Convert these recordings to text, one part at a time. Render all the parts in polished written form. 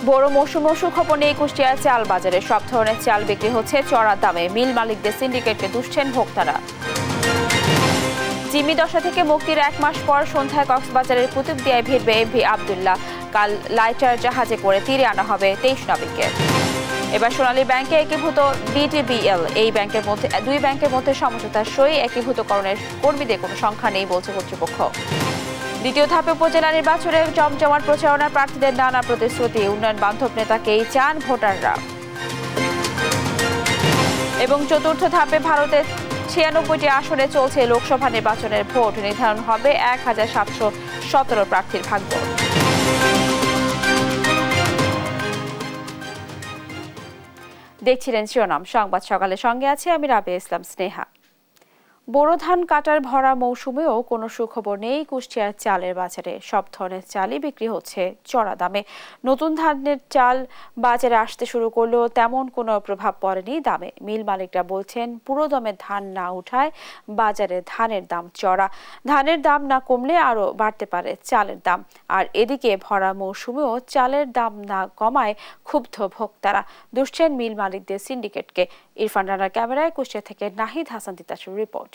বড় মৌসুমেও সুখবর নেই কুষ্টিয়ার চাল বাজারে। সব ধরনের চাল বিক্রি হচ্ছে চড়া দামে। মিল মালিকদের সিন্ডিকেটকে দুষছেন ভোক্তারা। জিম্মি দশা থেকে মুক্তির 1 মাস পর সন্ধ্যায় কক্সবাজারের কুতুবদিয়ায় ভিড়বে এমভি আব্দুল্লাহ। কাল লাইটার জাহাজে করে তীরে আনা হবে 23 নাবিককে। এবার সোনালী ব্যাংকে একীভূত বিটিবিএল। এই ব্যাংকের মধ্যে দুই ব্যাংকের মধ্যে সমঝোতার সই। একীভূতকরণের কর্মীদের কোনো সংখ্যা নেই বলছে কর্তৃপক্ষ। দ্বিতীয় ধাপে উপজেলা নির্বাচনে জমজমাট প্রচারণার প্রার্থীদের নানা প্রতিশ্রুতি। উন্নয়ন বান্ধব নেতাকেই চান ভোটাররা। এবং চতুর্থ ধাপে ভারতের 96টি আসনে চলছে লোকসভা নির্বাচনের ভোট। নির্ধারণ হবে 1717 প্রার্থীর ভাগ্য। দেখছিলেন শিরোনাম সংবাদ সকালে, সঙ্গে আছে আমি রাবেয়া ইসলাম স্নেহা। বোরো ধান কাটার ভরা মৌসুমেও কোনো সুখবর নেই কুষ্টিয়ার চালের বাজারে। সব ধরনের চালই বিক্রি হচ্ছে চড়া দামে। নতুন ধানের চাল বাজারে আসতে শুরু করলেও তেমন কোনো প্রভাব পড়েনি দামে। মিল মালিকরা বলছেন পুরো দমে ধান না উঠায় বাজারে ধানের দাম চড়া। ধানের দাম না কমলে আরও বাড়তে পারে চালের দাম। আর এদিকে ভরা মৌসুমেও চালের দাম না কমায় ক্ষুব্ধ ভোক্তারা। দুষছেন মিল মালিকদের সিন্ডিকেটকে। ইরফান রানার ক্যামেরায় কুষ্টিয়া থেকে নাহিদ হাসান তিতাসের রিপোর্ট।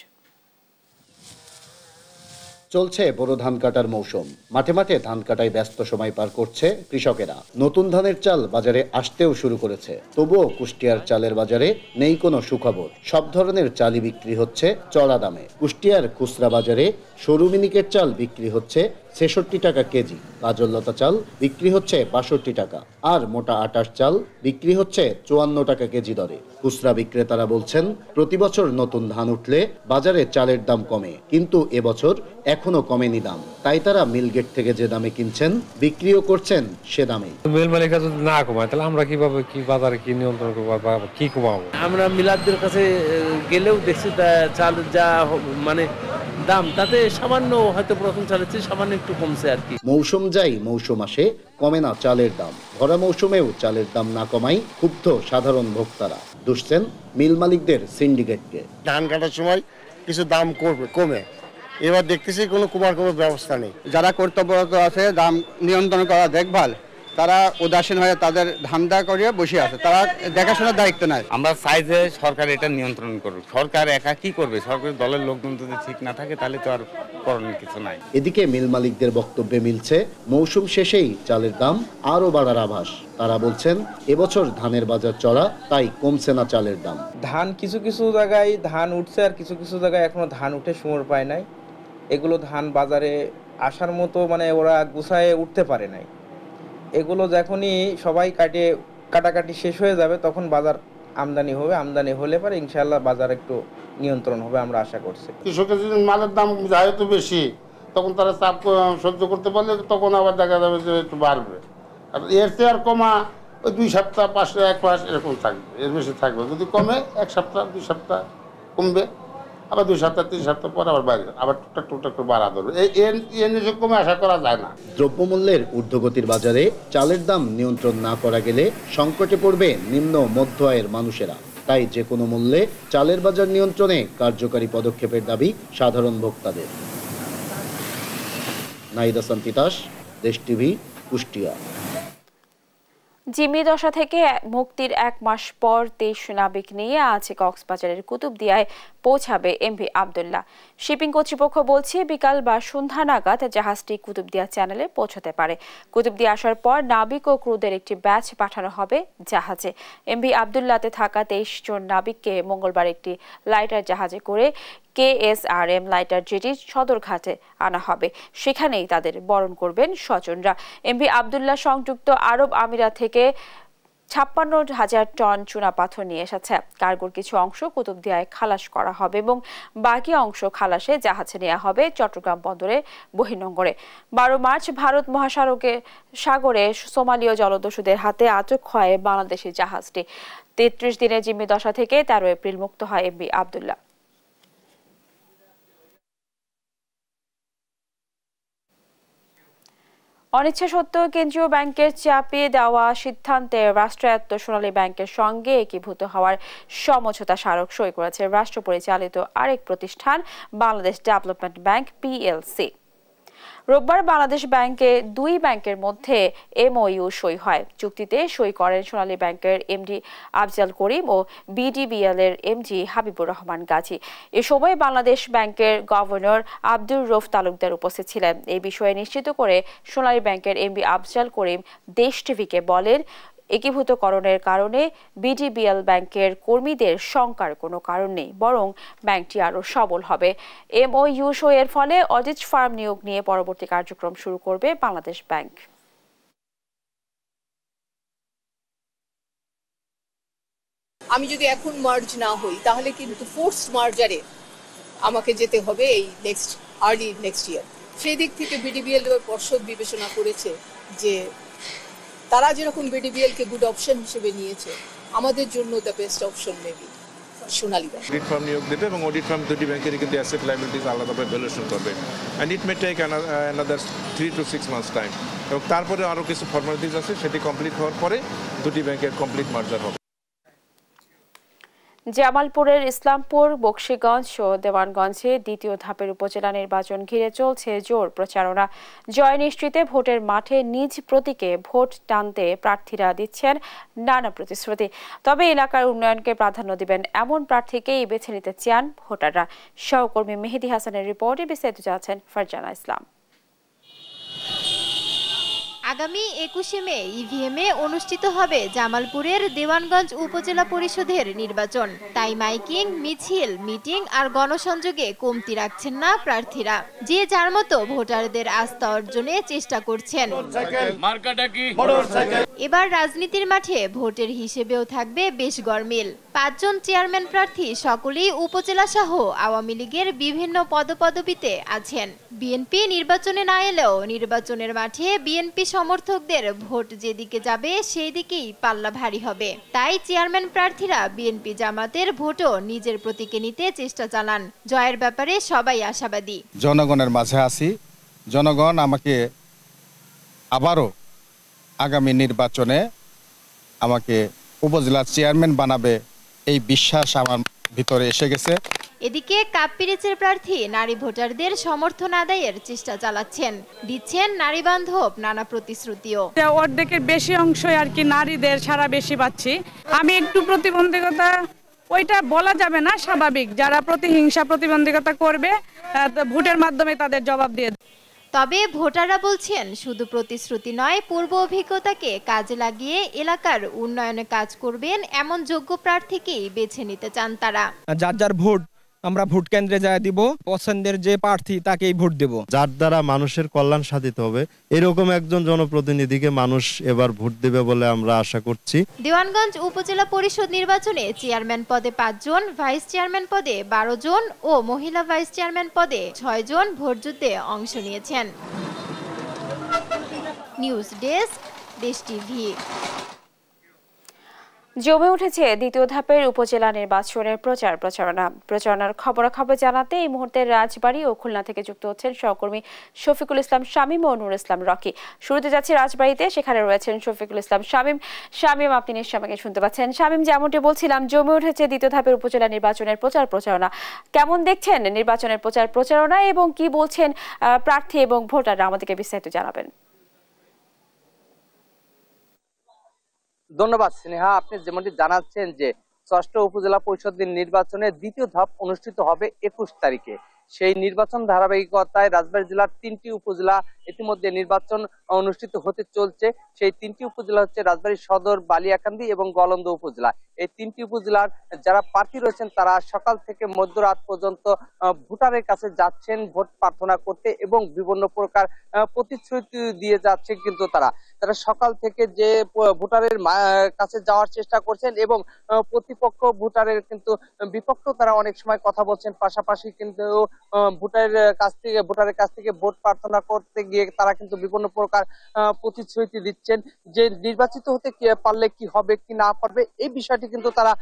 চলছে বোরো ধান কাটার মৌসুম। মাঠে মাঠে ধান কাটায় ব্যস্ত সময় পার করছে কৃষকেরা। নতুন ধানের চাল বাজারে আসতেও শুরু করেছে। তবুও কুষ্টিয়ার চালের বাজারে নেই কোনো সুখবর। সব ধরনের চালই বিক্রি হচ্ছে চড়া দামে। কুষ্টিয়ার খুচরা বাজারে সরু মিনিকেট চাল বিক্রি হচ্ছে 66 টাকা কেজি, কাজললতা চাল বিক্রি হচ্ছে 62 টাকা, আর মোটা আটাশ চাল বিক্রি হচ্ছে 54 টাকা কেজি দরে। খুচরা বিক্রেতারা বলছেন প্রতি বছর নতুন ধান উঠলে বাজারে চালের দাম কমে, কিন্তু এবছর এখনো কমেনি দাম। তাই তারা মিলগেট থেকে যে দামে কিনছেন বিক্রিও করছেন সে দামে। মিল মালিকরা যদি না কমায় তাহলে আমরা কিভাবে কি বাজারে কি নিয়ন্ত্রণ করবো বা কি কমাবো? আমরা মিলাদদের কাছে গেলেও দেখছি চাল যা মানে দাম তাতে সামান্য হয়তো প্রথম চালের চেয়ে সামান্য একটু কমছে আর কি। মৌসুম যাই মৌসুম আসে, কমে না চালের দাম। ভরা মৌসুমেও চালের দাম না কমায় ক্ষুব্ধ সাধারণ ভোক্তারা। দুষছেন মিল মালিকদের সিন্ডিকেটকে। ধান কাটার সময় কিছু দাম কমে, এবার দেখতেছি কোনো কমার কোনো ব্যবস্থা নেই। যারা কর্তব্যরত আছে দাম নিয়ন্ত্রণ করা দেখভাল, তারা উদাসীন হয়ে তাদের ধান্দা করিয়ে বসে আছে, তারা দেখাশোনার দায়িত্ব নাই। আমরা চাই যে সরকার এটা নিয়ন্ত্রণ করুক। সরকার একা কি করবে? সরকারের দলের লোকজন যদি ঠিক না থাকে তাহলে তো আর করণীয় কিছু নাই। এদিকে মিল মালিকদের বক্তব্যে মিলছে মৌসুম শেষেই চালের দাম আরো বাড়ার আভাস। তারা বলছেন এবছর ধানের বাজার চড়া, তাই কমছে না চালের দাম। ধান কিছু কিছু জায়গায় ধান উঠছে আর কিছু কিছু জায়গায় এখনো ধান উঠে সময় পায় নাই। এগুলো ধান বাজারে আসার মতো মানে ওরা গুছায় উঠতে পারে নাই। এগুলো যখনই সবাই কাটাকাটি শেষ হয়ে যাবে তখন বাজার আমদানি হবে। আমদানি হলে পরে ইনশাআল্লাহ বাজার একটু নিয়ন্ত্রণ হবে আমরা আশা করছি। কৃষকের যদি মালের দাম যায় তো বেশি, তখন তারা চাপ সহ্য করতে পারলে তখন আবার দেখা যাবে যে একটু বাড়বে। আর এর চেয়ে আর কমা ওই 2 সপ্তাহ 5 1 মাস এরকম থাকবে, এর বেশি থাকবে। যদি কমে 1 সপ্তাহ 2 সপ্তাহ কমবে, আবার 2 সপ্তাহ 3 সপ্তাহ পরে আবার বাড়বে, আবার টুকটাক করে বাড়া ধরবে। এই নিয়ে কমে আশা করা যায় না। দ্রব্যমূল্যের ঊর্ধ্বগতির বাজারে চালের দাম নিয়ন্ত্রণ না করা গেলে সংকটে পড়বে নিম্ন মধ্য আয়ের মানুষেরা। তাই যে কোনো মূল্যে চালের বাজার নিয়ন্ত্রণে কার্যকারী পদক্ষেপের দাবি সাধারণ ভোক্তাদের। নাহিদ হাসান তিতাস, দেশ টিভি, কুষ্টিয়া। জিম্মি দশা থেকে মুক্তির 1 মাস পর 23 নাবিক নিয়ে আজ কক্সবাজারের কুতুবদিয়ায় পৌঁছাবে এমভি আব্দুল্লাহ। শিপিং কর্তৃপক্ষ বলছে বিকাল বা সন্ধ্যা নাগাদ জাহাজটি কুতুবদিয়া চ্যানেলে পৌঁছতে পারে। কুতুবদিয়া আসার পর নাবিক ও ক্রুদের একটি ব্যাচ পাঠানো হবে জাহাজে। এমভি আব্দুল্লাহতে থাকা 23 জন নাবিককে মঙ্গলবার একটি লাইটার জাহাজে করে KSRM লাইটার জেটি সদরঘাটে আনা হবে। সেখানেই তাদের বরণ করবেন স্বজনরা। এমভি আব্দুল্লাহ সংযুক্ত আরব আমিরাত থেকে 56,000 টন চুনাপাথর নিয়ে এসেছে। কার্গোর কিছু অংশ কুতুবদিয়ায় খালাস করা হবে এবং বাকি অংশ খালাসে জাহাজে নেওয়া হবে চট্টগ্রাম বন্দরে বহির্নোঙরে। 12 মার্চ ভারত সাগরে সোমালীয় জলদস্যুদের হাতে আটক হয় বাংলাদেশি জাহাজটি। 33 দিনের জিম্মি দশা থেকে 13 এপ্রিল মুক্ত হয় এমভি আব্দুল্লাহ। অনিচ্ছা সত্ত্বেও কেন্দ্রীয় ব্যাংকের চাপিয়ে দেওয়া সিদ্ধান্তে রাষ্ট্রায়ত্ত সোনালী ব্যাংকের সঙ্গে একীভূত হওয়ার সমঝোতা স্মারক সই করেছে রাষ্ট্র পরিচালিত আরেক প্রতিষ্ঠান বাংলাদেশ ডেভেলপমেন্ট ব্যাংক PLC। রোববার বাংলাদেশ ব্যাংকে দুই ব্যাংকের মধ্যে এমওইউ সই হয়। চুক্তিতে সই করেন সোনালী ব্যাংকের এমডি আফজাল করিম ও বিডিবিএল এর এমডি হাবিবুর রহমান গাজী। এ সময় বাংলাদেশ ব্যাংকের গভর্নর আব্দুর রউফ তালুকদার উপস্থিত ছিলেন। এই বিষয়ে নিশ্চিত করে সোনালী ব্যাংকের এমডি আফজাল করিম দেশ টিভিকে বলেন, একীভূতকরণের কারণে বিডিবিএল ব্যাংকের কর্মীদের শঙ্কার কোনো কারণ নেই, বরং ব্যাংকটি আরও সবল হবে। এমওইউ সইয়ের ফলে অডিট ফার্ম নিয়োগ নিয়ে পরবর্তী কার্যক্রম শুরু করবে বাংলাদেশ ব্যাংক। আমি যদি এখন মার্জ না হই তাহলে কিন্তু ফোর্সড মার্জারে আমাকে যেতে হবে এই আর্লি নেক্সট ইয়ার। সেই দিক থেকে বিডিবিএল পর্ষদ বিবেচনা করেছে যে তারা যেরকম বিডিবিএল কে গুড অপশন হিসেবে নিয়েছে, আমাদের জন্য the best option maybe Sonali bank. Audit firm নিয়োগ দেবে এবং অডিট ফার্ম দুটি ব্যাংকের কিন্তু অ্যাসেট লায়াবিলিটিস আলাদাভাবে ভ্যালুয়েশন করবে, and it may take another 3 to 6 months time. এবং তারপরে আরও কিছু ফর্মালিটিস আছে, সেটি কমপ্লিট হওয়ার পরে দুটি ব্যাংকের কমপ্লিট মার্জার হবে। জামালপুরের ইসলামপুর, বকশীগঞ্জ ও দেওয়ানগঞ্জে দ্বিতীয় ধাপের উপজেলা নির্বাচন ঘিরে চলছে জোর প্রচারণা। জয় নিশ্চিতে ভোটের মাঠে নিজ প্রতীকে ভোট টানতে প্রার্থীরা দিচ্ছেন নানা প্রতিশ্রুতি। তবে এলাকার উন্নয়নকে প্রাধান্য দিবেন এমন প্রার্থীকেই বেছে নিতে চান ভোটাররা। সহকর্মী মেহেদি হাসানের রিপোর্টে বিস্তারিত জানাচ্ছেন ফারজানা ইসলাম। আগামী 21শে মে ইভিএমে অনুষ্ঠিত হবে জামালপুরের দেওয়ানগঞ্জ উপজেলা পরিষদের নির্বাচন। তাই মাইকিং, মিছিল, মিটিং আর গণসংযোগে কমতি রাখছেন না প্রার্থীরা। যে যার মতো ভোটারদের আস্থা অর্জনে চেষ্টা করছেন। এবার রাজনীতির মাঠে ভোটের হিসেবেও থাকবে বেশ গরমিল। 5 জন চেয়ারম্যান প্রার্থী সকলেই উপজেলা সহ আওয়ামী লীগের বিভিন্ন পদপদবিতে আছেন। বিএনপি নির্বাচনে না এলেও নির্বাচনের মাঠে বিএনপি সমর্থকদের ভোট যেদিকে যাবে সেই দিকেই পাল্লা ভারী হবে। তাই চেয়ারম্যান প্রার্থীরা বিএনপি জামাতের ভোটও নিজের প্রতীকে নিতে চেষ্টা চালান। জয়ের ব্যাপারে সবাই আশাবাদী। জনগণের মাঝে আছি, জনগণ আমাকে আবারও আগামী নির্বাচনে আমাকে উপজেলার চেয়ারম্যান বানাবে, এই বিশ্বাস আমার ভিতরে এসে গেছে। এদিকে কাপ্পিরিচের প্রার্থী নারী ভোটারদের সমর্থন আদায়ের চেষ্টা চালাচ্ছেন, দিচ্ছেন নারী বান্ধব নানা প্রতিশ্রুতিও। অর্ধেকের বেশি অংশই আর কি নারীদের সারা বেশি পাচ্ছি। আমি একটু প্রতিবন্ধকতা ওইটা বলা যাবে না, স্বাভাবিক যারা প্রতিহিংসা প্রতিবন্ধকতা করবে ভোটের মাধ্যমে তাদের জবাব দিয়ে। তবে ভোটাররা বলছেন শুধু প্রতিশ্রুতি নয়, পূর্ব অভিজ্ঞতাকে কাজে লাগিয়ে এলাকার উন্নয়নে কাজ করবেন এমন যোগ্য প্রার্থীকেই বেছে নিতে চান তারা। যার যার ভোট আমরা ভোট কেন্দ্রে যায় দিব, পছন্দের যে প্রার্থী তাকেই ভোট দেব। যার দ্বারা মানুষের কল্যাণ সাধিত হবে এরকম একজন জনপ্রতিনিধিকে মানুষ এবার ভোট দেবে বলে আমরা আশা করছি। দেওয়ানগঞ্জ উপজেলা পরিষদ নির্বাচনে চেয়ারম্যান পদে 5 জন, ভাইস চেয়ারম্যান পদে 12 জন ও মহিলা ভাইস চেয়ারম্যান পদে 6 জন ভোটযুদ্ধে অংশ নিয়েছেন। নিউজ ডেস্ক, দেশ টিভি। জমে উঠেছে দ্বিতীয় ধাপের উপজেলা নির্বাচনের প্রচারণার খবরাখবর জানাতে এই মুহূর্তে রাজবাড়ী ও খুলনা থেকে যুক্ত হচ্ছেন সহকর্মী শফিকুল ইসলাম শামীম ও নূর ইসলাম রকি। শুরুতে যাচ্ছি রাজবাড়ীতে, সেখানে রয়েছেন শফিকুল ইসলাম শামীম। আপনি নিশ্চয়ই আমাকে শুনতে পাচ্ছেন। শামীম, যেমনটি বলছিলাম, জমে উঠেছে দ্বিতীয় ধাপের উপজেলা নির্বাচনের প্রচারণা। কেমন দেখছেন নির্বাচনের প্রচারণা এবং কি বলছেন প্রার্থী এবং ভোটাররা, আমাদেরকে বিস্তারিত জানাবেন। ধন্যবাদ স্নেহা। আপনি যেমনটি জানাচ্ছেন যে 6ষ্ঠ উপজেলা পরিষদের নির্বাচনের দ্বিতীয় ধাপ অনুষ্ঠিত হবে 21 তারিখে। সেই নির্বাচন ধারাবাহিকতায় রাজবাড়ী জেলার 3টি উপজেলা ইতিমধ্যে নির্বাচন অনুষ্ঠিত হতে চলছে। সেই 3টি উপজেলা হচ্ছে রাজবাড়ী সদর, বালিয়াকান্দি এবং গলন্দ উপজেলা। এই 3টি উপজেলার যারা প্রার্থী রয়েছেন তারা সকাল থেকে মধ্যরাত পর্যন্ত ভোটারের কাছে যাচ্ছেন ভোট প্রার্থনা করতে এবং বিভিন্ন প্রকার প্রতিশ্রুতি দিয়ে যাচ্ছে। কিন্তু তারা সকাল থেকে যে ভোটারের কাছে যাওয়ার চেষ্টা করছেন এবং প্রতিপক্ষ ভোটারের কিন্তু বিপক্ষ তারা অনেক সময় কথা বলছেন। পাশাপাশি কিন্তু ভোটারের কাছ থেকে ভোট প্রার্থনা করতে গিয়ে তারা কিন্তু বিভিন্ন প্রকার প্রতিশ্রুতি দিচ্ছেন যে নির্বাচিত হতে পারলে কি হবে কি না পারবে, এই বিষয়টি কিন্তু তারা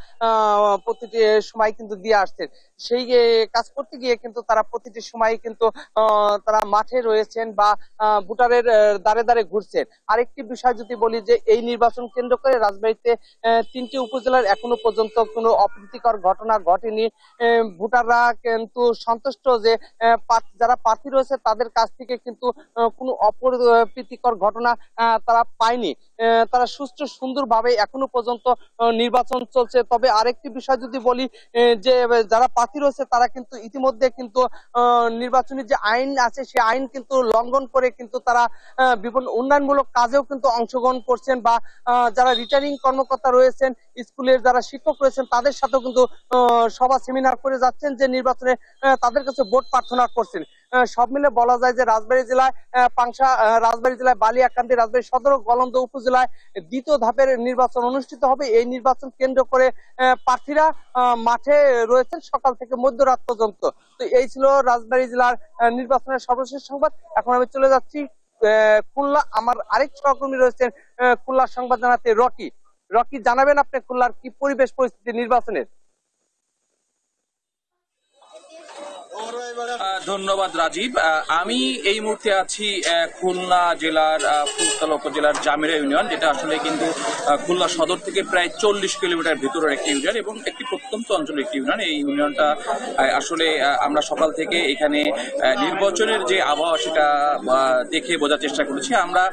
প্রতিটি সময় কিন্তু দিয়ে আসছেন। সেই কাজ করতে গিয়ে কিন্তু তারা প্রতিটি সময় কিন্তু তারা মাঠে রয়েছেন বা ভোটারের দ্বারে দ্বারে ঘুরছেন। আরেকটি আরেকটি বিষয় যদি বলি যে এই নির্বাচন কেন্দ্র করে রাজবাড়ীতে 3টি উপজেলার এখনো পর্যন্ত কোনো অপ্রীতিকর ঘটনা ঘটেনি। ভোটাররা কিন্তু সন্তুষ্ট যে যারা প্রার্থী রয়েছে তাদের কাছ থেকে কিন্তু কোনো অপ্রীতিকর ঘটনা তারা পায়নি। তারা সুষ্ঠু সুন্দরভাবে এখনো পর্যন্ত নির্বাচন চলছে। তবে আরেকটি বিষয় যদি বলি যে যারা প্রার্থী রয়েছে তারা কিন্তু ইতিমধ্যে কিন্তু নির্বাচনী যে আইন আছে সেই আইন কিন্তু লঙ্ঘন করে কিন্তু তারা বিভিন্ন উন্নয়নমূলক কাজেও কিন্তু অংশগ্রহণ করছেন, বা যারা রিটার্নিং কর্মকর্তা রয়েছেন, স্কুলের যারা শিক্ষক রয়েছেন তাদের সাথেও কিন্তু সভা সেমিনার করে যাচ্ছেন, যে নির্বাচনে তাদের কাছে ভোট প্রার্থনা করছেন। সব মিলে বলা যায় যে রাজবাড়ী জেলায় পাংশা, রাজবাড়ী জেলায় বালিয়াকান্দি, রাজবাড়ী সদর ও গলন্দ উপজেলায় দ্বিতীয় ধাপের নির্বাচন অনুষ্ঠিত হবে। এই নির্বাচন কেন্দ্র করে প্রার্থীরা মাঠে রয়েছেন সকাল থেকে মধ্যরাত পর্যন্ত। তো এই ছিল রাজবাড়ী জেলার নির্বাচনের সর্বশেষ সংবাদ। এখন আমি চলে যাচ্ছি খুলনা। আমার আরেক সহকর্মী রয়েছেন খুলনার সংবাদ জানাতে রকি। রকি, জানাবেন আপনি খুলনার কি পরিবেশ পরিস্থিতি নির্বাচনের? ধন্যবাদ রাজীব। আমি এই মুহূর্তে আছি খুলনা জেলার ফুলতলা উপজেলার জামিরা ইউনিয়ন, যেটা আসলে কিন্তু খুলনা সদর থেকে প্রায় 40 কিলোমিটার ভিতরের একটি ইউনিয়ন এবং একটি প্রত্যন্ত অঞ্চলের একটি ইউনিয়ন। এই ইউনিয়নটা আসলে আমরা সকাল থেকে এখানে নির্বাচনের যে আবহাওয়া সেটা দেখে বোঝার চেষ্টা করেছি। আমরা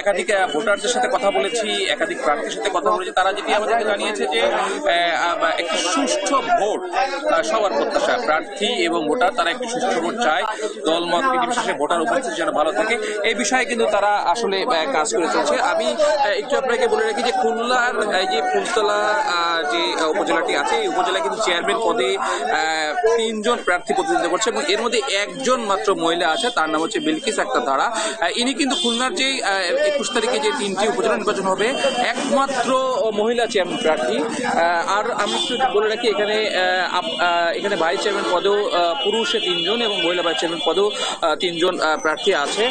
একাধিক ভোটারদের সাথে কথা বলেছি, একাধিক প্রার্থীর সাথে কথা বলেছি। তারা যেটি আমাদেরকে জানিয়েছে যে একটি সুষ্ঠু ভোট সবার প্রত্যাশা। প্রার্থী এবং ভোটার তারা একটি সুষ্ঠু ভোট চায়, দলমত নির্বিশেষে ভোটার উপস্থিতি যেন ভালো থাকে, এই বিষয়ে কিন্তু তারা আসলে কাজ করে চলছে। আমি একটু আপনাকে বলে রাখি যে খুলনার যে ফুলতলা যে উপজেলাটি আছে, এই উপজেলায় কিন্তু চেয়ারম্যান পদে 3 জন প্রার্থী প্রতিদ্বন্দ্বিতা করছে এবং এর মধ্যে একজন মাত্র মহিলা আছে, তার নাম হচ্ছে বিলকিস আক্তার ধারা। ইনি কিন্তু খুলনার যে 21 তারিখে যে 3টি উপজেলা নির্বাচন হবে একমাত্র মহিলা চেয়ারম্যান প্রার্থী। আর আমি একটু বলে রাখি এখানে ভাইস চেয়ারম্যান পদেও পুরুষে 3 জন এবং মহিলা ভাইস চেয়ারম্যান পদেও 3 জন প্রার্থী আছে।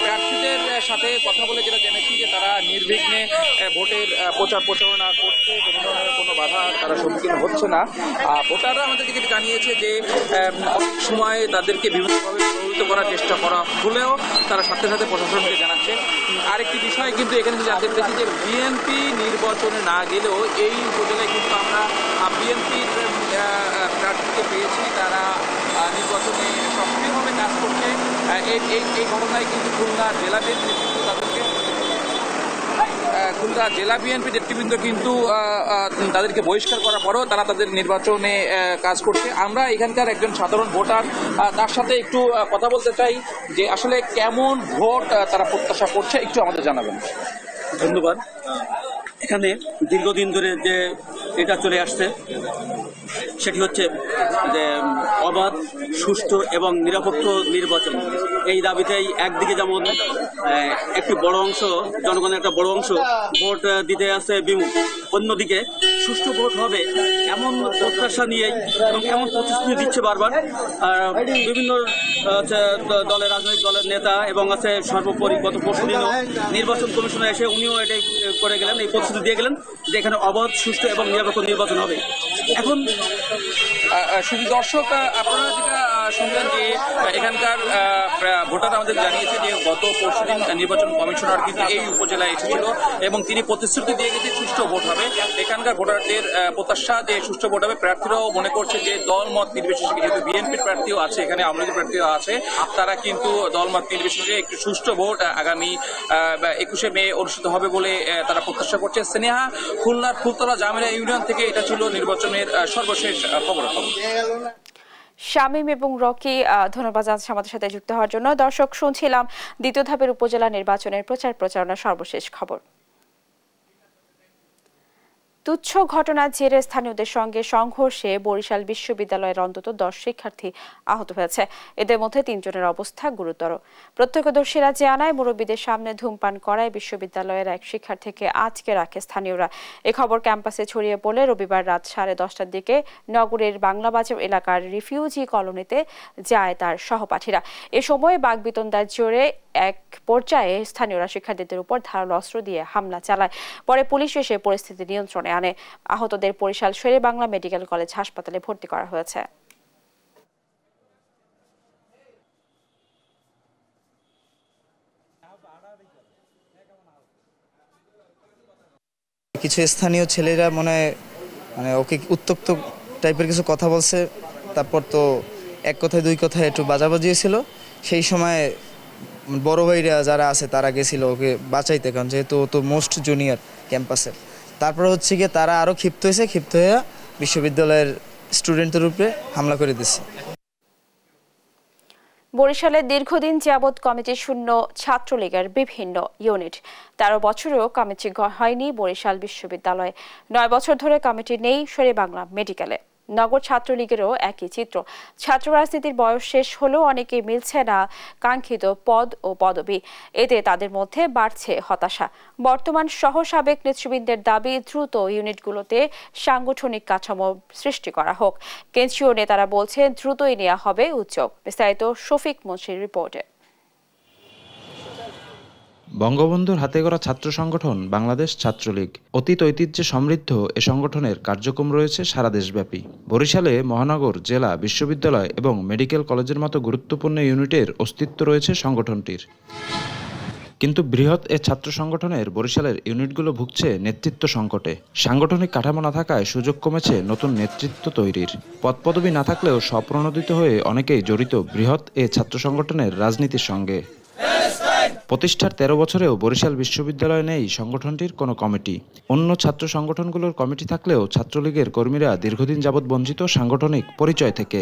প্রার্থীদের সাথে কথা বলে যেটা জেনেছি যে তারা নির্বিঘ্নে ভোটের প্রচার প্রচারণা করছে, কোনো ধরনের কোনো বাধা তারা সম্মুখীন হচ্ছে না। ভোটাররা আমাদেরকে জানিয়েছে যে অনেক সময় তাদেরকে বিভিন্নভাবে প্রভাবিত করার চেষ্টা করা হলেও তারা সাথে সাথে প্রশাসনকে জানাচ্ছে। আরেকটি বিষয় কিন্তু এখানে জানতে পেরেছি যে বিএনপি নির্বাচনে না গেলেও এই উপজেলায় কিন্তু আমরা বিএনপির প্রার্থীকে পেয়েছি, তারা নির্বাচনে সক্রিয়ভাবে কাজ করছে। এই ঘটনায় কিন্তু খুলনা জেলা বিএনপি নেতৃবৃন্দ কিন্তু তাদেরকে বহিষ্কার করার পরেও তারা তাদের নির্বাচনে কাজ করছে। আমরা এখানকার একজন সাধারণ ভোটার, তার সাথে একটু কথা বলতে চাই যে আসলে কেমন ভোট তারা প্রত্যাশা করছে, একটু আমাদের জানাবেন। ধন্যবাদ। এখানে দীর্ঘদিন ধরে যে এটা চলে আসছে সেটি হচ্ছে যে অবাধ, সুষ্ঠু এবং নিরপেক্ষ নির্বাচন। এই দাবিতেই একদিকে যেমন একটি বড় অংশ, জনগণের একটা বড় অংশ ভোট দিতে আছে বিমুখ, অন্যদিকে সুষ্ঠু ভোট হবে এমন প্রত্যাশা নিয়েই এবং এমন প্রতিশ্রুতি দিচ্ছে বারবার বিভিন্ন দলের, রাজনৈতিক দলের নেতা এবং আছে সর্বোপরি গত পরশুদিনও নির্বাচন কমিশনে এসে উনিও এটাই করে গেলেন, এই প্রতিশ্রুতি দিয়ে গেলেন যে এখানে অবাধ, সুষ্ঠু এবং নিরপেক্ষ নির্বাচন হবে। এখন শুধু দর্শক, আপনারা যেটা শুনলেন যে এখানকার ভোটার আমাদের জানিয়েছে যে গত পরশুদিন নির্বাচন কমিশনার কিন্তু এই উপজেলায় এসেছিল এবং তিনি প্রতিশ্রুতি দিয়ে গেছে সুষ্ঠু ভোট হবে। এখানকার ভোটারদের প্রত্যাশা যে সুষ্ঠু ভোট হবে। প্রার্থীরাও মনে করছে যে দলমত নির্বিশেষে, যেহেতু বিএনপির প্রার্থীও আছে এখানে, আওয়ামী লীগের প্রার্থীও আছে, তারা কিন্তু দলমত নির্বিশেষে একটি সুষ্ঠু ভোট আগামী 21শে মে অনুষ্ঠিত হবে বলে তারা প্রত্যাশা করছে। স্নেহা, খুলনার ফুলতলা জামিরা ইউনিয়ন থেকে এটা ছিল নির্বাচনের সর্বশেষ খবর। শামীম এবং রকি, ধন্যবাদ জানাচ্ছি আমাদের সাথে যুক্ত হওয়ার জন্য। দর্শক, শুনছিলাম দ্বিতীয় ধাপের উপজেলা নির্বাচনের প্রচার প্রচারণার সর্বশেষ খবর। তুচ্ছ ঘটনার জেরে স্থানীয়দের সঙ্গে সংঘর্ষে বরিশাল বিশ্ববিদ্যালয়ের অন্তত 10 শিক্ষার্থী আহত হয়েছে। এদের মধ্যে 3 জনের অবস্থা গুরুতর। প্রত্যক্ষদর্শীরা জানায় মুরব্বীদের সামনে ধূমপান করায় বিশ্ববিদ্যালয়ের এক শিক্ষার্থীকে আটকে রাখে স্থানীয়রা। এ খবর ক্যাম্পাসে ছড়িয়ে পড়লে রবিবার রাত 10:30টার দিকে নগরের বাংলাবাজার এলাকার রিফিউজি কলোনিতে যায় তার সহপাঠীরা। এ সময় বাকবিতণ্ডার জোরে এক পর্যায়ে স্থানীয়রা শিক্ষার্থীদের উপর ধারালো অস্ত্র দিয়ে হামলা চালায়। পরে পুলিশ এসে পরিস্থিতি নিয়ন্ত্রণে আনে। আহতদের বরিশাল শেরে বাংলা মেডিকেল কলেজ হাসপাতালে ভর্তি করা হয়েছে। কিছু স্থানীয় ছেলেরা মানে ওকে উত্তক্ত টাইপের কিছু কথা বলছে, তারপর তো এক কথায় দুই কথায় একটু বাজাবাজি ছিল। সেই সময় বড় ভাইরা যারা আছে তারা গেছিল ওকে বাঁচাইতে, কারণ যেহেতু ও তো মোস্ট জুনিয়র ক্যাম্পাসের। তারপর হচ্ছে গিয়ে তারা আরও ক্ষিপ্ত হয়ে বিশ্ববিদ্যালয়ের স্টুডেন্টদের উপরে হামলা করে দিচ্ছে। বরিশালে দীর্ঘদিন যাবৎ কমিটি শূন্য ছাত্রলীগের বিভিন্ন ইউনিট। 13 বছরেও কমিটি হয়নি বরিশাল বিশ্ববিদ্যালয়ে। 9 বছর ধরে কমিটি নেই শেরেবাংলা মেডিকেলে। নগর ছাত্রলীগেরও একই চিত্র। ছাত্র রাজনীতির বয়স শেষ হলেও অনেকেই মিলছে না কাঙ্ক্ষিত পদ ও পদবি। এতে তাদের মধ্যে বাড়ছে হতাশা। বর্তমান সহ সাবেক নেতৃবৃন্দের দাবি দ্রুত ইউনিটগুলোতে সাংগঠনিক কাঠামো সৃষ্টি করা হোক। কেন্দ্রীয় নেতারা বলছেন দ্রুতই নেওয়া হবে উদ্যোগ। বিস্তারিত শফিক মুন্সির রিপোর্টে। বঙ্গবন্ধুর হাতে গড়া ছাত্র সংগঠন বাংলাদেশ ছাত্রলীগ অতীত ঐতিহ্যে সমৃদ্ধ এ সংগঠনের কার্যক্রম রয়েছে সারা দেশব্যাপী। বরিশালে মহানগর, জেলা, বিশ্ববিদ্যালয় এবং মেডিকেল কলেজের মতো গুরুত্বপূর্ণ ইউনিটের অস্তিত্ব রয়েছে সংগঠনটির। কিন্তু বৃহৎ এ ছাত্র সংগঠনের বরিশালের ইউনিটগুলো ভুগছে নেতৃত্ব সংকটে। সাংগঠনিক কাঠামো না থাকায় সুযোগ কমেছে নতুন নেতৃত্ব তৈরির। পদপদবি না থাকলেও স্বপ্রণোদিত হয়ে অনেকেই জড়িত বৃহৎ এ ছাত্র সংগঠনের রাজনীতির সঙ্গে। প্রতিষ্ঠার 13 বছরেও বরিশাল বিশ্ববিদ্যালয়ে নেই সংগঠনটির কোনো কমিটি। অন্য ছাত্র সংগঠনগুলোর কমিটি থাকলেও ছাত্রলীগের কর্মীরা দীর্ঘদিন যাবৎ বঞ্চিত সাংগঠনিক পরিচয় থেকে।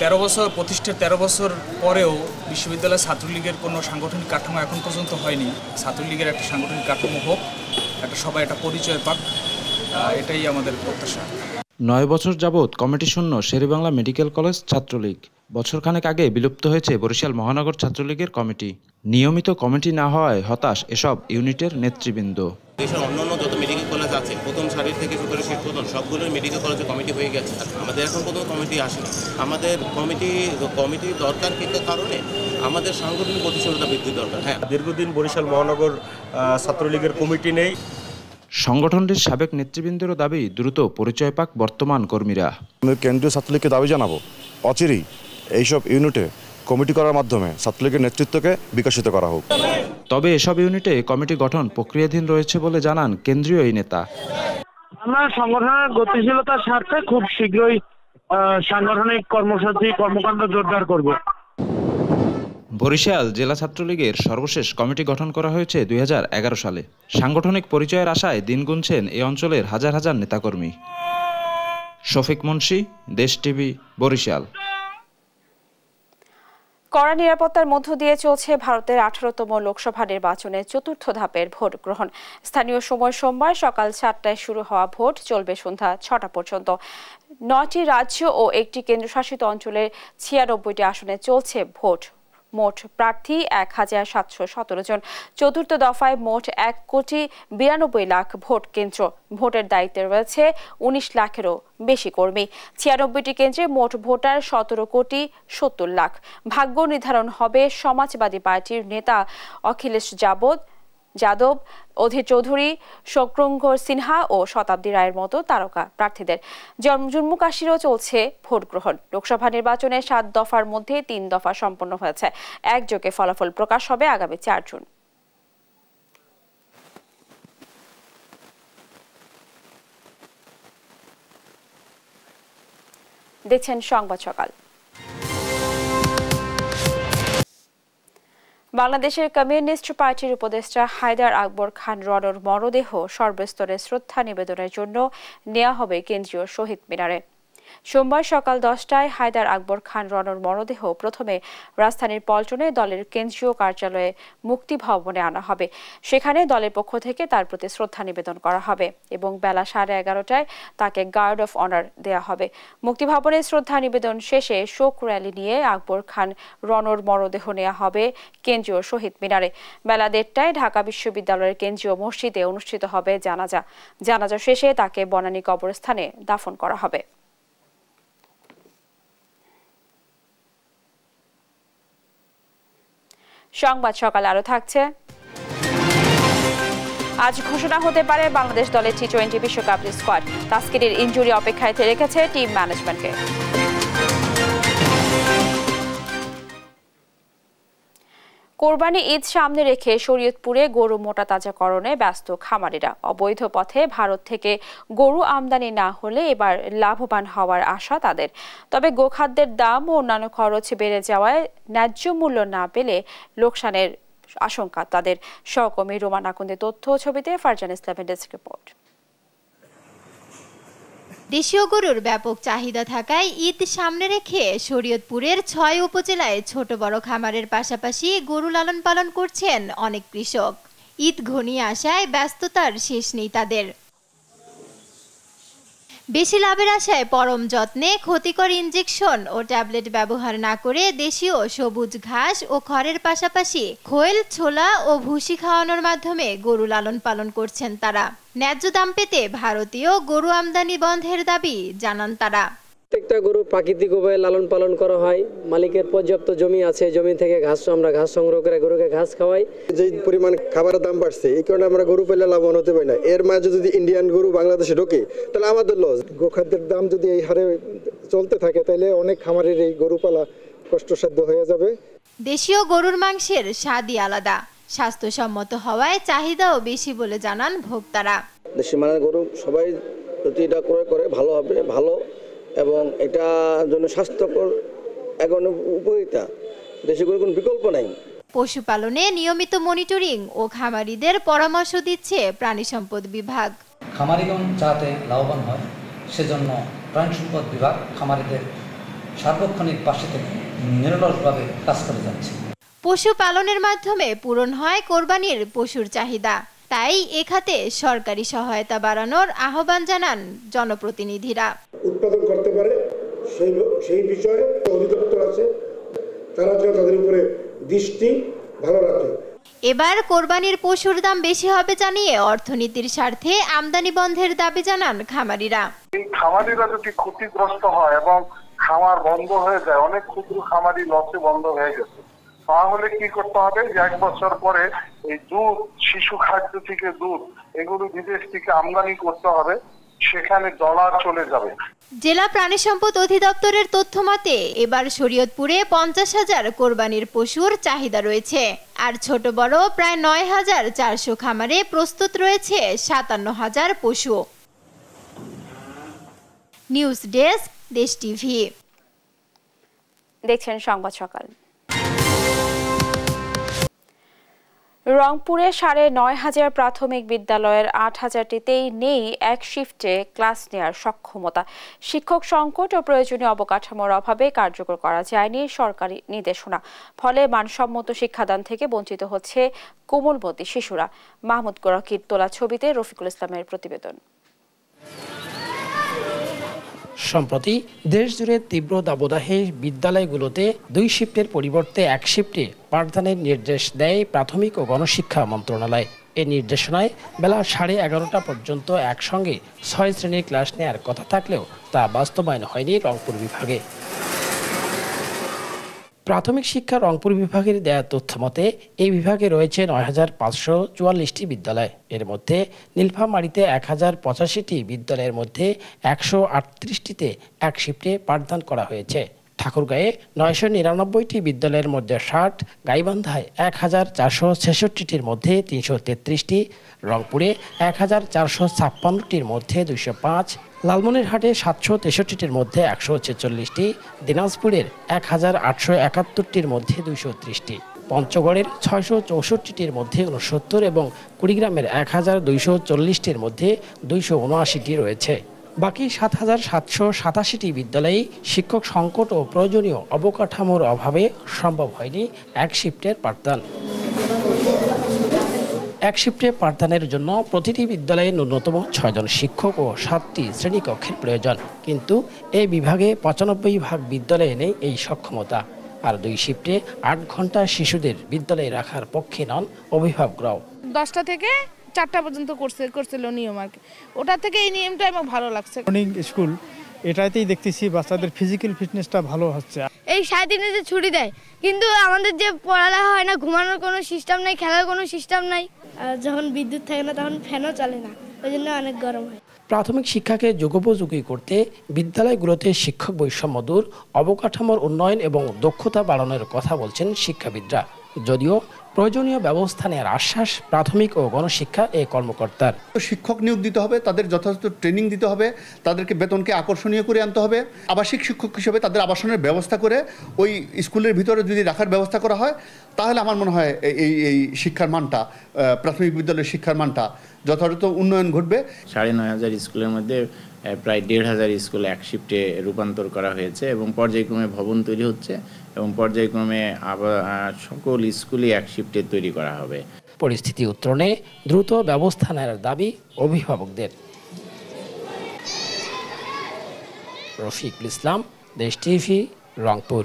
13 বছর প্রতিষ্ঠার 13 বছর পরেও বিশ্ববিদ্যালয় ছাত্রলীগের কোনো সাংগঠনিক কাঠামো এখন পর্যন্ত হয়নি। ছাত্রলীগের একটা সাংগঠনিক কাঠামো হোক, সবাই একটা পরিচয় পাক, এটাই আমাদের প্রত্যাশা। 9 বছর যাবৎ কমিটি শূন্য শেরেবাংলা মেডিকেল কলেজ ছাত্রলীগ। বছরখানেক আগে বিলুপ্ত হয়েছে বরিশাল মহানগর ছাত্রলীগের কমিটি। নিয়মিত কমিটি না হওয়ায় হতাশ এসব ইউনিটের নেতৃবৃন্দ। দেশের অন্যান্য যত মেডিকেল কলেজ আছে, প্রথম সারির থেকে শুরু করে শেষ পর্যন্ত সবগুলোর মেডিকেল কলেজে কমিটি হয়ে গেছে। আমাদের এখন পর্যন্ত কমিটি আসেনি। আমাদের কমিটি দরকার কিন্তু কারণে আমাদের সাংগঠনিক গতিশীলতা বৃদ্ধি দরকার। হ্যাঁ, দীর্ঘদিন বরিশাল মহানগর ছাত্রলীগের কমিটি নেই। সংগঠনটির সাবেক নেতৃবৃন্দেরও দাবি দ্রুত পরিচয় পাক বর্তমান কর্মীরা। কেন্দ্রীয় ছাত্রলীগকে দাবি জানাবো অচিরেই এইসব ইউনিটে কমিটি করার মাধ্যমে ছাত্রলীগের নেতৃত্বকে বিকশিত করা হোক। তবে এসব ইউনিটে কমিটি গঠন প্রক্রিয়াধীন রয়েছে বলে জানান কেন্দ্রীয় এই নেতা। আমরা সংগঠনের গতিশীলতার স্বার্থে খুব শীঘ্রই সাংগঠনিক কর্মসূচি কর্মকাণ্ড জোরদার করব। বরিশাল জেলা ছাত্রলীগের সর্বশেষ কমিটি গঠন করা হয়েছে 2011 সালে। সাংগঠনিক পরিচয়ের আশায় দিন গুনছেন এ অঞ্চলের হাজার হাজার নেতাকর্মী। শফিক মুন্সি, দেশ টিভি, বরিশাল। কড়া নিরাপত্তার মধ্য দিয়ে চলছে ভারতের 18তম লোকসভা নির্বাচনের 4র্থ ধাপের ভোট গ্রহণ। স্থানীয় সময় সোমবার সকাল 7টায় শুরু হওয়া ভোট চলবে সন্ধ্যা 6টা পর্যন্ত। 9টি রাজ্য ও একটি কেন্দ্রশাসিত অঞ্চলের 96টি আসনে চলছে ভোট। মোট প্রার্থী 1717 জন। 4র্থ দফায় মোট 1,92,00,000 ভোট কেন্দ্র। ভোটের দায়িত্বে রয়েছে 19 লাখেরও বেশি কর্মী। 96টি কেন্দ্রে মোট ভোটার 17,70,00,000। ভাগ্য নির্ধারণ হবে সমাজবাদী পার্টির নেতা অখিলেশ যাদব, অধীর চৌধুরী, শক্রঙ্ঘর সিনহা ও শতাব্দী রায়ের মতো তারকা প্রার্থীদের। জম্মু কাশ্মীরেও চলছে ভোট গ্রহণ। লোকসভা নির্বাচনে 7 দফার মধ্যে 3 দফা সম্পন্ন হয়েছে। একযোগে ফলাফল প্রকাশ হবে আগামী 4 জুন। দেখছেন সংবাদ সকাল। বাংলাদেশের কমিউনিস্ট পার্টির উপদেষ্টা হায়দার আকবর খান রনর মরদেহ সর্বস্তরে শ্রদ্ধা নিবেদনের জন্য নেওয়া হবে কেন্দ্রীয় শহীদ মিনারে। সোমবার সকাল 10টায় হায়দার আকবর খান রনর মরদেহ প্রথমে রাজধানীর পল্টনে দলের কেন্দ্রীয় কার্যালয়ে মুক্তি ভবনে আনা হবে। সেখানে দলের পক্ষ থেকে তার প্রতি শ্রদ্ধা নিবেদন করা হবে এবং বেলা 11:30টায় তাকে গার্ড অফ অনার দেয়া হবে। মুক্তি ভবনে শ্রদ্ধা নিবেদন শেষে শোক র্যালি নিয়ে আকবর খান রনর মরদেহ নেওয়া হবে কেন্দ্রীয় শহীদ মিনারে। বেলা 1:30টায় ঢাকা বিশ্ববিদ্যালয়ের কেন্দ্রীয় মসজিদে অনুষ্ঠিত হবে জানাজা শেষে তাকে বনানী কবরস্থানে দাফন করা হবে। সংবাদ সকাল আরো থাকছে। আজ ঘোষণা হতে পারে বাংলাদেশ দলের টি-20 বিশ্বকাপ স্কোয়াড। তাসকিনের ইনজুরি অপেক্ষায় রেখেছে টিম ম্যানেজমেন্টকে। কোরবানি ঈদ সামনে রেখে শরীয়তপুরে গরু মোটা তাজাকরণে ব্যস্ত খামারিরা। অবৈধ পথে ভারত থেকে গরু আমদানি না হলে এবার লাভবান হওয়ার আশা তাদের। তবে গোখাদ্যের দাম ও অন্যান্য খরচ বেড়ে যাওয়ায় ন্যায্য মূল্য না পেলে লোকসানের আশঙ্কা তাদের। সহকর্মী রোমান আকুন্দের তথ্য ছবিতে ফারজান ইসলামের ডেস্ক রিপোর্ট। দেশীয় গরুর ব্যাপক চাহিদা থাকায় ঈদ সামনে রেখে শরীয়তপুরের ৬ উপজেলায় ছোট বড় খামারের পাশাপাশি গরু লালন পালন করছেন অনেক কৃষক। ঈদ ঘনিয়ে আসায় ব্যস্ততার শেষ নেই তাদের। বেশি লাভের আশায় পরম যত্নে ক্ষতিকর ইনজেকশন ও ট্যাবলেট ব্যবহার না করে দেশীয় সবুজ ঘাস ও খড়ের পাশাপাশি খোল, ছোলা ও ভুসি খাওয়ানোর মাধ্যমে গরু লালন পালন করছেন তারা। ন্যায্য দাম পেতে ভারতীয় গরু আমদানি বন্ধের দাবি জানান তারা। প্রত্যেকটা গরু প্রাকৃতিকভাবে লালন পালন করা হয়। মালিকের পর্যাপ্ত জমি আছে, জমি থেকে আমরা ঘাস সংগ্রহ করে গরুকে ঘাস খাওয়াই। যে পরিমাণ খাবারের দাম বাড়ছে এই কারণে আমরা গরু পেলে লাভবান হতে পারি না। এর মাঝে যদি ইন্ডিয়ান গরু বাংলাদেশে ঢোকে তাহলে আমাদের লস। গোখাদ্যের দাম যদি এই হারে চলতে থাকে তাহলে অনেক খামারের এই গরু পালা কষ্টসাধ্য হয়ে যাবে। দেশীয় গরুর মাংসের স্বাদই আলাদা, স্বাস্থ্যসম্মত হওয়ায় চাহিদাও বেশি বলে জানান ভোক্তারা। দেশি মানের গরু সবাই যদি এটা ক্রয় করে ভালো হবে, ভালো এবং এটা জন্য স্বাস্থ্যকর এখন উপকারিতা। দেশি গরুর কোনো বিকল্প নাই। পশুপালনে নিয়মিত মনিটরিং ও খামারিদের পরামর্শ দিচ্ছে প্রাণী সম্পদ বিভাগ। খামারিগণ যাতে লাভবান হয় সেজন্য প্রাণী সম্পদ বিভাগ খামারিদের সার্বক্ষণিক পাশে থেকে নিরলসভাবে কাজ করে যাচ্ছে। পশুপালনের মাধ্যমে পূরণ হয় কোরবানির পশুর চাহিদা, তাই এ খাতে সরকারি সহায়তা বাড়ানোর আহ্বান জানান জনপ্রতিনিধিরা। উৎপাদন করতে পারে সেই বিষয়ে অধিদপ্তর আছে, তারা যেন তাদের উপরে দৃষ্টি ভালো রাখে। এবার কোরবানির পশুর দাম বেশি হবে জানিয়ে অর্থনীতির স্বার্থে আমদানি বন্ধের দাবি জানান খামারিরা। এই খামারিরা যদি ক্ষতিগ্রস্ত হয় এবং খামার বন্ধ হয়ে যায়, অনেক ক্ষুদ্র খামারি লসে বন্ধ হয়ে গেছে, তাহলে কি করতে হবে যে 1 বছর পরে এই দুধ, শিশু খাদ্য থেকে দুধ এগুলো বিদেশ থেকে আমদানি করতে হবে, সেখানে ডলার চলে যাবে। জেলা প্রাণী সম্পদ অধিদপ্তরের তথ্য মতে এবার শরীয়তপুরে 50,000 কোরবানির পশুর চাহিদা রয়েছে, আর ছোট বড় প্রায় 9,400 খামারে প্রস্তুত রয়েছে 57,000 পশু। নিউজ ডেস্ক, দেশ টিভি। দেখছেন সংবাদ সকাল। রংপুরে 9,500 প্রাথমিক বিদ্যালয়ের 8,000টিতেই নেই এক শিফটে ক্লাস নেয়ার সক্ষমতা। শিক্ষক সংকট ও প্রয়োজনীয় অবকাঠামোর অভাবে কার্যকর করা যায়নি সরকারি নির্দেশনা, ফলে মানসম্মত শিক্ষাদান থেকে বঞ্চিত হচ্ছে কোমলমতি শিশুরা। মাহমুদ গোরাকির তোলা ছবিতে রফিকুল ইসলামের প্রতিবেদন। সম্প্রতি দেশজুড়ে তীব্র দাবদাহে বিদ্যালয়গুলোতে 2 শিফটের পরিবর্তে 1 শিফটে পাঠদানের নির্দেশ দেয় প্রাথমিক ও গণশিক্ষা মন্ত্রণালয়। এই নির্দেশনায় বেলা 11:30 পর্যন্ত একসঙ্গে 6 শ্রেণীর ক্লাস নেওয়ার কথা থাকলেও তা বাস্তবায়ন হয়নি রংপুর বিভাগে। প্রাথমিক শিক্ষা রংপুর বিভাগের দেয়া তথ্য মতে এই বিভাগে রয়েছে 9,544টি বিদ্যালয়। এর মধ্যে নীলফামারীতে 1,085টি বিদ্যালয়ের মধ্যে 138টিতে 1 শিফটে পাঠদান করা হয়েছে। ঠাকুরগাঁয়ে 999টি বিদ্যালয়ের মধ্যে 60, গাইবান্ধায় 1,466টির মধ্যে 333টি, রংপুরে 1,456টির মধ্যে 205, লালমনিরহাটে 763টির মধ্যে 146টি, দিনাজপুরের 1,871টির মধ্যে 230টি, পঞ্চগড়ের 664টির মধ্যে 69 এবং কুড়িগ্রামের 1,240টির মধ্যে 279টি রয়েছে। বাকি 7,787টি বিদ্যালয়ে শিক্ষক সংকট ও প্রয়োজনীয় অবকাঠামোর অভাবে সম্ভব হয়নি 1 শিফটের পাঠদান। 1 শিফটে পাঠদানের জন্য প্রতিটি বিদ্যালয়ে ন্যূনতম 6 জন শিক্ষক ও 7টি শ্রেণীকক্ষের প্রয়োজন, কিন্তু এই বিভাগে 95% বিদ্যালয়ে নেই এই সক্ষমতা। আর 2 শিফটে 8 ঘন্টা শিশুদের বিদ্যালয়ে রাখার পক্ষে নন অভিভাবকরাও। 10টা থেকে 4টা পর্যন্ত করছিল নিয়ম আর কি, ওটা থেকে এই নিয়মটা আমার ভালো লাগছে। মর্নিং স্কুল এটাতেই দেখতেছি বাচ্চাদের ফিজিক্যাল ফিটনেসটা ভালো হচ্ছে। এই 7 দিনে যে ছুটি দেয়, কিন্তু আমাদের যে পড়ালেখা হয় না, ঘুমানোর কোনো সিস্টেম নাই, খেলার কোনো সিস্টেম নাই, আর যখন বিদ্যুৎ থাকে না তখন ফ্যানও চলে না, ওই জন্য অনেক গরম হয়। প্রাথমিক শিক্ষাকে যুগোপযোগী করতে বিদ্যালয়গুলোতে শিক্ষক বৈষম্য দূর, অবকাঠামোর উন্নয়ন এবং দক্ষতা বাড়ানোর কথা বলছেন শিক্ষাবিদরা। যদিও প্রয়োজনীয় ব্যবস্থা নেওয়ার আশ্বাস প্রাথমিক ও গণশিক্ষা এই কর্মকর্তার। শিক্ষক নিয়োগ দিতে হবে, তাদের যথাযথ ট্রেনিং দিতে হবে, তাদেরকে বেতনকে আকর্ষণীয় করে আনতে হবে। আবাসিক শিক্ষক হিসেবে তাদের আবাসনের ব্যবস্থা করে ওই স্কুলের ভিতরে যদি রাখার ব্যবস্থা করা হয়, তাহলে আমার মনে হয় এই শিক্ষার মানটা, প্রাথমিক বিদ্যালয়ের শিক্ষার মানটা যথাযথ উন্নয়ন ঘটবে। ৯,৫০০ স্কুলের মধ্যে প্রায় ১,৫০০ স্কুল এক শিফটে রূপান্তর করা হয়েছে এবং পর্যায়ক্রমে ভবন তৈরি হচ্ছে এবং পর্যায়ক্রমে সকল স্কুলই এক শিফটে তৈরি করা হবে। পরিস্থিতি উত্তরণে দ্রুত ব্যবস্থা নেওয়ার দাবি অভিভাবকদের। রফিকুল ইসলাম, দেশ টিভি, রংপুর।